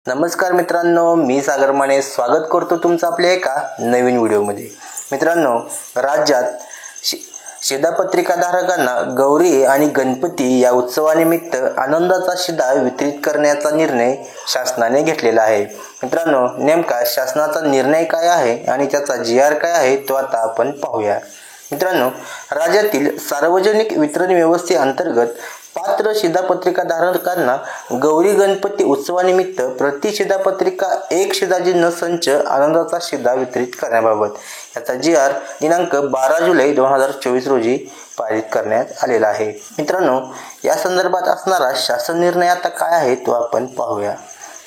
नमस्कार मित्रांनो, मी सागर माने स्वागत करतो तुमचं आपल्या एका नवीन व्हिडिओमध्ये। मित्रांनो, राज्यात शिधापत्रिकाधारकांना गौरी आणि गणपती या उत्सवानिमित्त आनंदाचा शिधा वितरित करण्याचा निर्णय शासनाने घेतलेला आहे। मित्रांनो, नेमका शासनाचा निर्णय काय आहे आणि त्याचा GR काय आहे तो आता आपण पाहूया। मित्रांनो, राज्यातील सार्वजनिक वितरण व्यवस्थेअंतर्गत पात्र शिधापत्रिकाधारकांना गौरी गणपती उत्सवानिमित्त प्रति शिधापत्रिका 1 शिधाचिन्ह संच आनंदाचा शिधा वितरित करण्याबाबत याचा GR दिनांक 12 जुलै 2024 रोजी पारित करण्यात आलेला आहे। मित्रांनो, या संदर्भात असणारा शासन निर्णय आता काय आहे तो आपण पाहूया।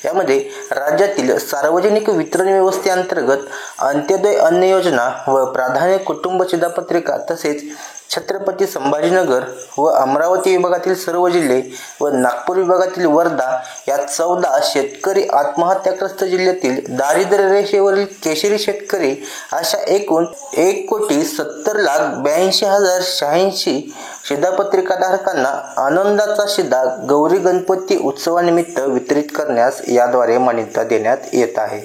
यामध्ये राज्यातील सार्वजनिक वितरण व्यवस्थेअंतर्गत अंत्योदय अन्न योजना व प्राधान्य कुटुंब शिधापत्रिका तसेच छत्रपती संभाजीनगर व अमरावती विभागातील सर्व जिल्हे व नागपूर विभागातील वर्धा या 14 शेतकरी आत्महत्याग्रस्त जिल्ह्यातील दारिद्र्य रेषेवरील केशरी शेतकरी अशा एकूण 1,70,82,086 शिधापत्रिकाधारकांना आनंदाचा शिधा गौरी गणपती उत्सवानिमित्त वितरित करण्यास याद्वारे मान्यता देण्यात येत आहे।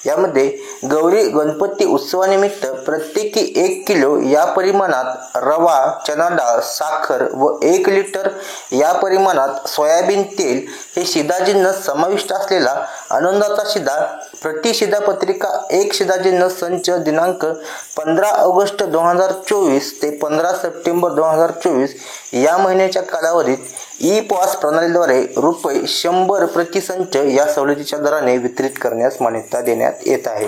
यामध्ये गौरी गणपती उत्सवानिमित्त प्रत्येकी 1 किलो या परिमाणात रवा, चना डाळ, साखर व 1 लिटर या परिमाणात सोयाबीन तेल हे शिधाचिन्ह समाविष्ट असलेला आनंदाचा शिधा प्रति शिधापत्रिका 1 शिधाचिन्ह संच दिनांक 15 ऑगस्ट 2024 ते 15 सप्टेंबर 2024 या महिन्याच्या कालावधीत ई-पॉस प्रणालीद्वारे ₹100 प्रति संच या सवलतीच्या दराने वितरित करण्यास मान्यता देण्यात येत आहे।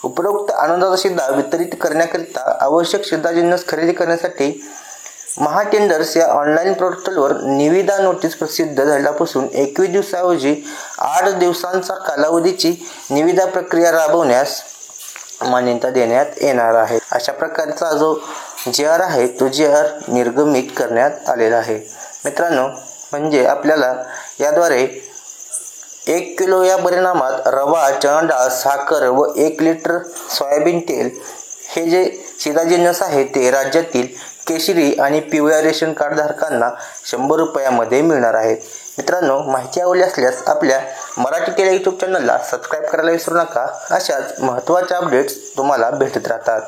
उपरोक्त आनंदाचा शिधा वितरित करण्याकरिता आवश्यक शिधाचिन्ह खरेदी करण्यासाठी महाटेंडर्स या ऑनलाईन पोर्टलवर निविदा नोटीस प्रसिद्ध झाल्यापासून 21 दिवसाऐवजी 8 दिवसांचा कालावधीची निविदा प्रक्रिया राबवण्यास मान्यता देण्यात येणार आहे। अशा प्रकारचा जो GR आहे तो GR निर्गमित करण्यात आलेला आहे। मित्रांनो, म्हणजे आपल्याला याद्वारे 1 किलो या परिमाणात रवा, चणा डाळ, साखर व 1 लिटर सोयाबीन तेल हे जे शिधाचिन्ह आहे ते राज्यातील केशरी आणि पिवळ्या रेशन कार्ड धारकांना ₹100 मिळणार आहेत। मित्रांनो, माहिती आवडली असल्यास आपल्या मराठी टेली यूट्यूब चॅनलला सबस्क्राईब करायला विसरू नका। अशाच महत्त्वाच्या अपडेट्स तुम्हाला भेटत राहतात।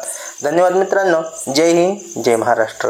धन्यवाद मित्रांनो। जय हिंद, जय महाराष्ट्र।